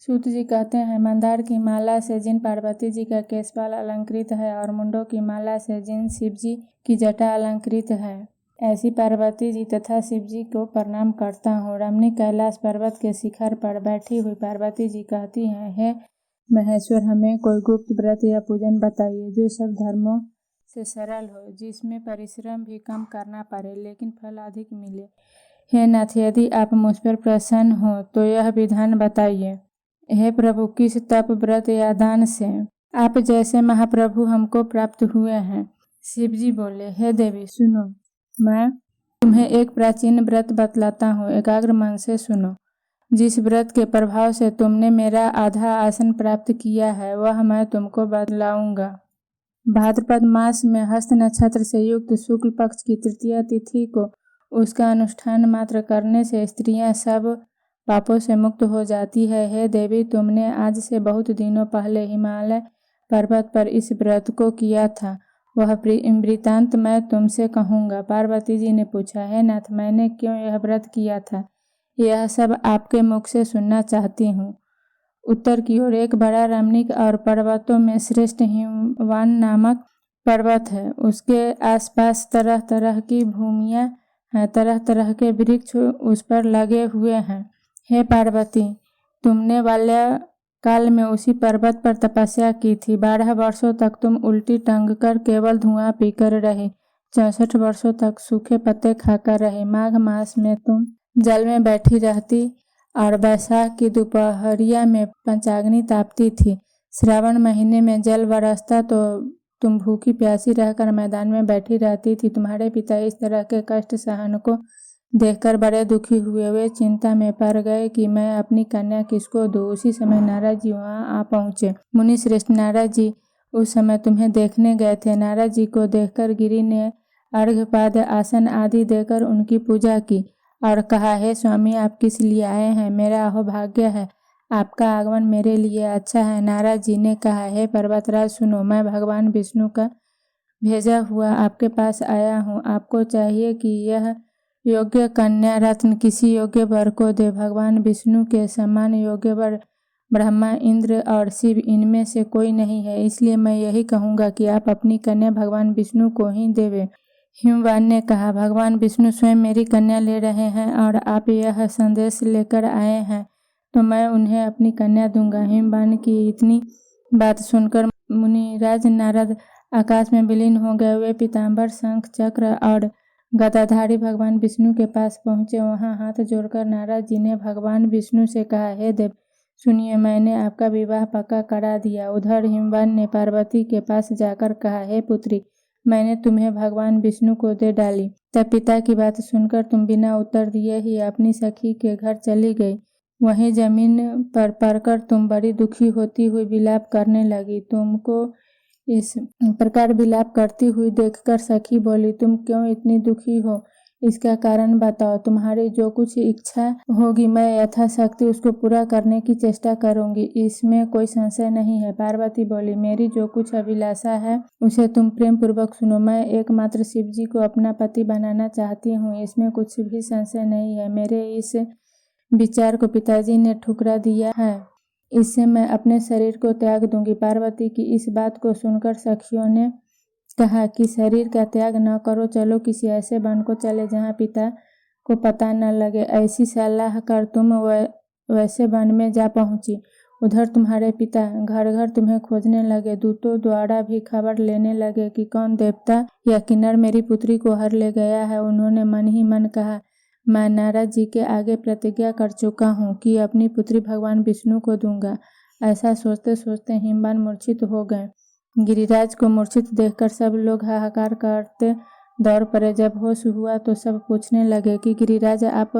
सूत जी कहते हैं, मंदार की माला से जिन पार्वती जी का केशपाल अलंकृत है और मुंडों की माला से जिन शिव जी की जटा अलंकृत है, ऐसी पार्वती जी तथा शिव जी को प्रणाम करता हूँ। रमणी कैलाश पर्वत के शिखर पर बैठी हुई पार्वती जी कहती हैं, हे महेश्वर, हमें कोई गुप्त व्रत या पूजन बताइए जो सब धर्मों से सरल हो, जिसमें परिश्रम भी कम करना पड़े लेकिन फल अधिक मिले। हे नाथ, यदि आप मुझ पर प्रसन्न हो तो यह विधान बताइए। हे प्रभु, किस तप, व्रत या दान से आप जैसे महाप्रभु हमको प्राप्त हुए हैं? शिव जी बोले, हे देवी सुनो, मैं तुम्हें एक प्राचीन व्रत बतलाता हूँ, एकाग्र मन से सुनो। जिस व्रत के प्रभाव से तुमने मेरा आधा आसन प्राप्त किया है वह मैं तुमको बतलाऊंगा। भाद्रपद मास में हस्त नक्षत्र से युक्त शुक्ल पक्ष की तृतीया तिथि को उसका अनुष्ठान मात्र करने से स्त्रियां सब पापों से मुक्त हो जाती है। हे देवी, तुमने आज से बहुत दिनों पहले हिमालय पर्वत पर इस व्रत को किया था, वह वृतांत मैं तुमसे कहूँगा। पार्वती जी ने पूछा, हे नाथ, मैंने क्यों यह व्रत किया था, यह सब आपके मुख से सुनना चाहती हूँ। उत्तर की ओर एक बड़ा रमणीक और पर्वतों में श्रेष्ठ हिमवान नामक पर्वत है। उसके आसपास तरह तरह की भूमियाँ हैं, तरह तरह के वृक्ष उस पर लगे हुए हैं। हे पार्वती, तुमने बाल्यकाल में उसी पर्वत पर तपस्या की थी। 12 वर्षों तक तुम उल्टी टंग कर केवल धुआं पीकर रहे, 64 वर्षों तक सूखे पत्ते खाकर रहे। माघ मास में तुम जल में बैठी रहती और बैसाख की दोपहरिया में पंचाग्नि तापती थी। श्रावण महीने में जल बरसता तो तुम भूखी प्यासी रहकर मैदान में बैठी रहती थी। तुम्हारे पिता इस तरह के कष्ट सहन को देखकर बड़े दुखी हुए। वे चिंता में पड़ गए कि मैं अपनी कन्या किसको दूं। उसी समय नारद जी वहां आ पहुंचे। मुनि श्रेष्ठ नारद जी उस समय तुम्हें देखने गए थे। नारद जी को देखकर गिरि ने अर्घ्यपाद आसन आदि देकर उनकी पूजा की और कहा, हे स्वामी, आप किस लिए आए हैं? मेरा अहोभाग्य है, आपका आगमन मेरे लिए अच्छा है। नारद जी ने कहा, हे पर्वतराज सुनो, मैं भगवान विष्णु का भेजा हुआ आपके पास आया हूँ। आपको चाहिए कि यह योग्य कन्या रत्न किसी योग्य वर को दे। भगवान विष्णु के समान योग्य वर ब्रह्मा, इंद्र और शिव इनमें से कोई नहीं है, इसलिए मैं यही कहूँगा कि आप अपनी कन्या भगवान विष्णु को ही देवें। हिमवान ने कहा, भगवान विष्णु स्वयं मेरी कन्या ले रहे हैं और आप यह संदेश लेकर आए हैं तो मैं उन्हें अपनी कन्या दूंगा। हिमवान की इतनी बात सुनकर मुनिराज नारद आकाश में विलीन हो गए। वे पीताम्बर, शंख, चक्र और गदाधारी भगवान विष्णु के पास पहुंचे। वहां हाथ जोड़कर नारद जी ने भगवान विष्णु से कहा, हे देव सुनिए, मैंने आपका विवाह पक्का करा दिया। उधर हिमवान ने पार्वती के पास जाकर कहा, हे पुत्री, मैंने तुम्हें भगवान विष्णु को दे डाली। तब पिता की बात सुनकर तुम बिना उत्तर दिए ही अपनी सखी के घर चली गई। वहीं जमीन पर पड़कर तुम बड़ी दुखी होती हुई विलाप करने लगी। तुमको इस प्रकार विलाप करती हुई देखकर सखी बोली, तुम क्यों इतनी दुखी हो, इसका कारण बताओ। तुम्हारी जो कुछ इच्छा होगी मैं यथाशक्ति उसको पूरा करने की चेष्टा करूंगी, इसमें कोई संशय नहीं है। पार्वती बोली, मेरी जो कुछ अभिलाषा है उसे तुम प्रेम पूर्वक सुनो। मैं एकमात्र शिव जी को अपना पति बनाना चाहती हूँ, इसमें कुछ भी संशय नहीं है। मेरे इस विचार को पिताजी ने ठुकरा दिया है, इससे मैं अपने शरीर को त्याग दूंगी। पार्वती की इस बात को सुनकर सखियों ने कहा कि शरीर का त्याग न करो, चलो किसी ऐसे वन को चले जहाँ पिता को पता न लगे। ऐसी सलाह कर तुम वैसे वन में जा पहुंची। उधर तुम्हारे पिता घर घर तुम्हें खोजने लगे। दूतों द्वारा भी खबर लेने लगे कि कौन देवता या किन्नर मेरी पुत्री को हर ले गया है। उन्होंने मन ही मन कहा, मैं नारद जी के आगे प्रतिज्ञा कर चुका हूँ कि अपनी पुत्री भगवान विष्णु को दूंगा। ऐसा सोचते सोचते हिमवान मूर्छित हो गए। गिरिराज को मूर्छित देखकर सब लोग हाहाकार करते दौड़ पड़े। जब होश हुआ तो सब पूछने लगे कि गिरिराज, आप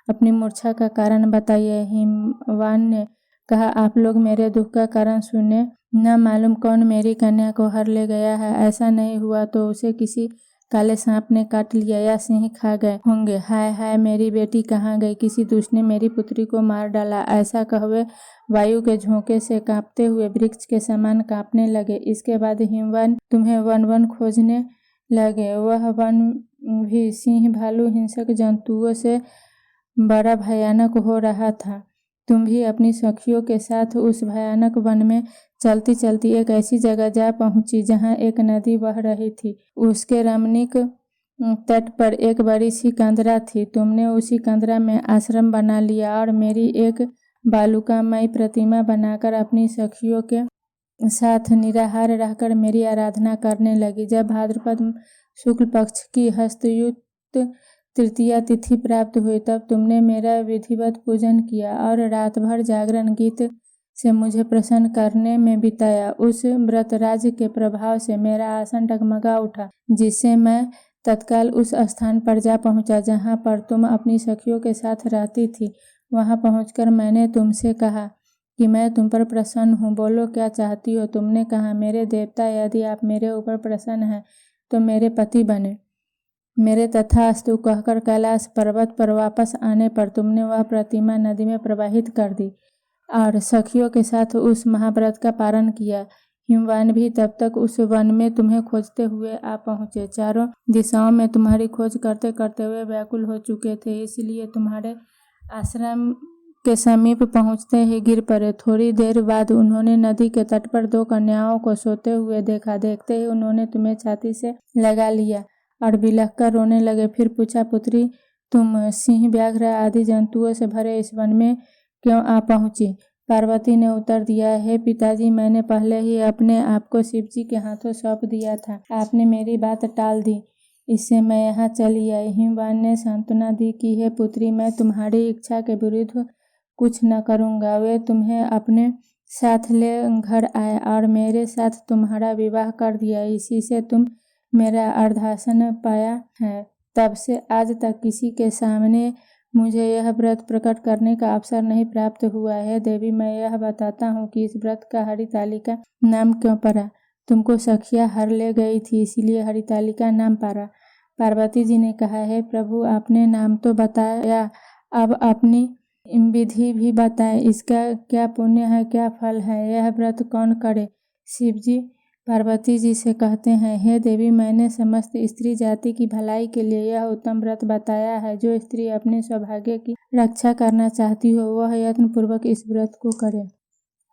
अपनी मूर्छा का कारण बताइए। हिमवान ने कहा, आप लोग मेरे दुख का कारण सुने। न मालूम कौन मेरी कन्या को हर ले गया है। ऐसा नहीं हुआ तो उसे किसी काले सांप ने काट लिया या सिंह खा गए होंगे। हाय हाय, मेरी बेटी कहाँ गई? किसी दुष्ट ने मेरी पुत्री को मार डाला। ऐसा कहवे वायु के झोंके से कांपते हुए वृक्ष के समान कांपने लगे। इसके बाद हिमवान तुम्हें वन वन खोजने लगे। वह वन भी सिंह, भालू, हिंसक जंतुओं से बड़ा भयानक हो रहा था। तुम भी अपनी सखियों के साथ उस भयानक वन में चलती चलती एक ऐसी जगह जा पहुंची जहां एक नदी बह रही थी। उसके रमणीक तट पर एक बड़ी सी कंदरा थी। तुमने उसी कंदरा में आश्रम बना लिया और मेरी एक बालुकामयी प्रतिमा बनाकर अपनी सखियों के साथ निराहार रहकर मेरी आराधना करने लगी। जब भाद्रपद शुक्ल पक्ष की हस्तयुक्त तृतीया तिथि प्राप्त हुई तब तुमने मेरा विधिवत पूजन किया और रात भर जागरण गीत से मुझे प्रसन्न करने में बिताया। उस व्रतराज के प्रभाव से मेरा आसन डगमगा उठा, जिससे मैं तत्काल उस स्थान पर जा पहुंचा जहां पर तुम अपनी सखियों के साथ रहती थी। वहां पहुंचकर मैंने तुमसे कहा कि मैं तुम पर प्रसन्न हूँ, बोलो क्या चाहती हो। तुमने कहा, मेरे देवता, यदि आप मेरे ऊपर प्रसन्न हैं तो मेरे पति बने। मेरे तथास्तु कहकर कैलाश पर्वत पर वापस आने पर तुमने वह प्रतिमा नदी में प्रवाहित कर दी और सखियों के साथ उस महाव्रत का पारण किया। हिमवान भी तब तक उस वन में तुम्हें खोजते हुए आ पहुंचे। चारों दिशाओं में तुम्हारी खोज करते करते हुए व्याकुल हो चुके थे, इसलिए तुम्हारे आश्रम के समीप पहुंचते ही गिर पड़े। थोड़ी देर बाद उन्होंने नदी के तट पर 2 कन्याओं को सोते हुए देखा। देखते ही उन्होंने तुम्हें छाती से लगा लिया और बिलख कर रोने लगे। फिर पूछा, पुत्री, तुम सिंह, व्याघ्र आदि जंतुओं से भरे इस वन में क्यों आ पहुंची? पार्वती ने उत्तर दिया, हे पिताजी, मैंने पहले ही अपने आप को शिव जी के हाथों सौंप दिया था। आपने मेरी बात टाल दी, इससे मैं यहाँ चली आई। हिमवान ने सांत्वना दी कि हे पुत्री, मैं तुम्हारी इच्छा के विरुद्ध कुछ न करूँगा। वे तुम्हें अपने साथ ले घर आए और मेरे साथ तुम्हारा विवाह कर दिया। इसी से तुम मेरा अर्धासन पाया है। तब से आज तक किसी के सामने मुझे यह व्रत प्रकट करने का अवसर नहीं प्राप्त हुआ है। देवी, मैं यह बताता हूँ कि इस व्रत का हरितालिका नाम क्यों पड़ा। तुमको सखिया हर ले गई थी, इसीलिए हरितालिका नाम पड़ा। पार्वती जी ने कहा, हे प्रभु, आपने नाम तो बताया, अब अपनी विधि भी बताए। इसका क्या पुण्य है, क्या फल है, यह व्रत कौन करे? शिव जी पार्वती जी से कहते हैं, हे देवी, मैंने समस्त स्त्री जाति की भलाई के लिए यह उत्तम व्रत बताया है। जो स्त्री अपने सौभाग्य की रक्षा करना चाहती हो वह यत्न पूर्वक इस व्रत को करे।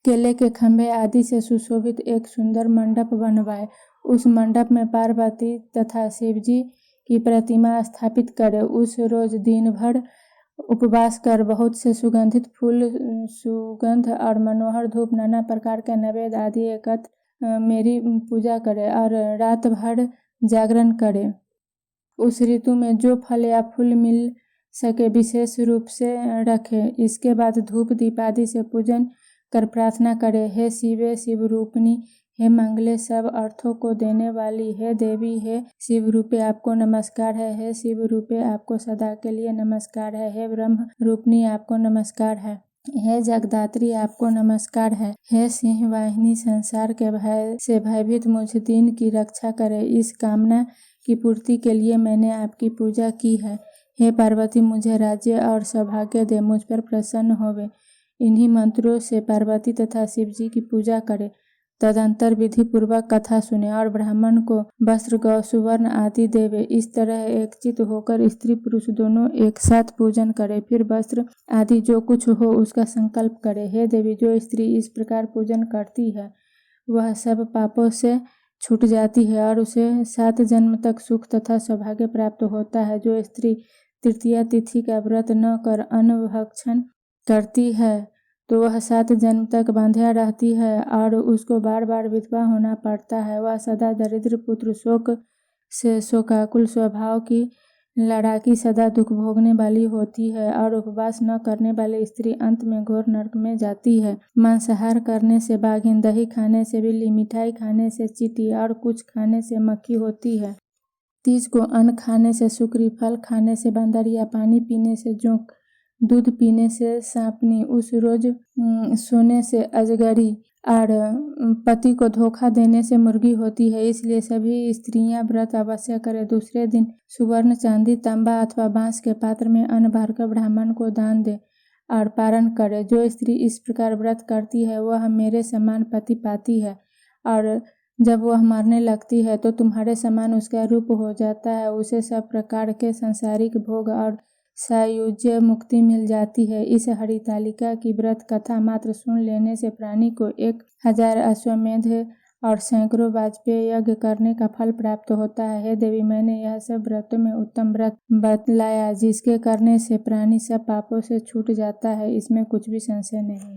केले के खंभे आदि से सुशोभित एक सुंदर मंडप बनवाए। उस मंडप में पार्वती तथा शिव जी की प्रतिमा स्थापित करे। उस रोज दिन भर उपवास कर बहुत से सुगंधित फूल, सुगंध और मनोहर धूप, नाना प्रकार के नैवेद्य आदि एकत्र मेरी पूजा करे और रात भर जागरण करे। उस ऋतु में जो फल या फूल मिल सके विशेष रूप से रखे। इसके बाद धूप दीप आदि से पूजन कर प्रार्थना करे, हे शिवे, शिव रूपिणी, हे मंगले, सब अर्थों को देने वाली, हे देवी, हे शिव रूपे आपको नमस्कार है। हे शिव रूपे आपको सदा के लिए नमस्कार है। हे ब्रह्म रूपिणी आपको नमस्कार है। हे जगदात्री आपको नमस्कार है। हे सिंह वाहिनी, संसार के भय से भयभीत मुझ दीन की रक्षा करे। इस कामना की पूर्ति के लिए मैंने आपकी पूजा की है। हे पार्वती, मुझे राज्य और सौभाग्य दे, मुझ पर प्रसन्न होवे। इन्हीं मंत्रों से पार्वती तथा शिव जी की पूजा करे। तदंतर विधि पूर्वक कथा सुने और ब्राह्मण को वस्त्र, गौ, सुवर्ण आदि देवे। इस तरह एकचित होकर स्त्री पुरुष दोनों एक साथ पूजन करे। फिर वस्त्र आदि जो कुछ हो उसका संकल्प करे। हे देवी, जो स्त्री इस प्रकार पूजन करती है वह सब पापों से छूट जाती है और उसे 7 जन्म तक सुख तथा सौभाग्य प्राप्त होता है। जो स्त्री तृतीया तिथि का व्रत न कर अन्न भक्षण करती है तो वह 7 जन्म तक बांध्या रहती है और उसको बार बार विधवा होना पड़ता है। वह सदा दरिद्र, पुत्र शोक से शोकाकुल स्वभाव की, लड़ाकी, सदा दुख भोगने वाली होती है और उपवास न करने वाली स्त्री अंत में घोर नरक में जाती है। मांसाहार करने से बाघिन, दही खाने से बिल्ली, मिठाई खाने से चींटी और कुछ खाने से मक्खी होती है। तीज को अन्न खाने से सुकरी, फल खाने से बंदर या पानी पीने से जोंक, दूध पीने से सांपनी, उस रोज सोने से अजगरी और पति को धोखा देने से मुर्गी होती है। इसलिए सभी स्त्रियां व्रत अवश्य करें। दूसरे दिन सुवर्ण, चांदी, तांबा अथवा बांस के पात्र में अन्न भरकर ब्राह्मण को दान दे और पारण करे। जो स्त्री इस प्रकार व्रत करती है वह मेरे समान पति पाती है और जब वह मरने लगती है तो तुम्हारे समान उसका रूप हो जाता है। उसे सब प्रकार के सांसारिक भोग और सायुज्य मुक्ति मिल जाती है। इस हरितालिका की व्रत कथा मात्र सुन लेने से प्राणी को 1000 अश्वमेध और सैकड़ों वाजपेय यज्ञ करने का फल प्राप्त होता है। हे देवी, मैंने यह सब व्रतों में उत्तम व्रत बतलाया जिसके करने से प्राणी सब पापों से छूट जाता है, इसमें कुछ भी संशय नहीं।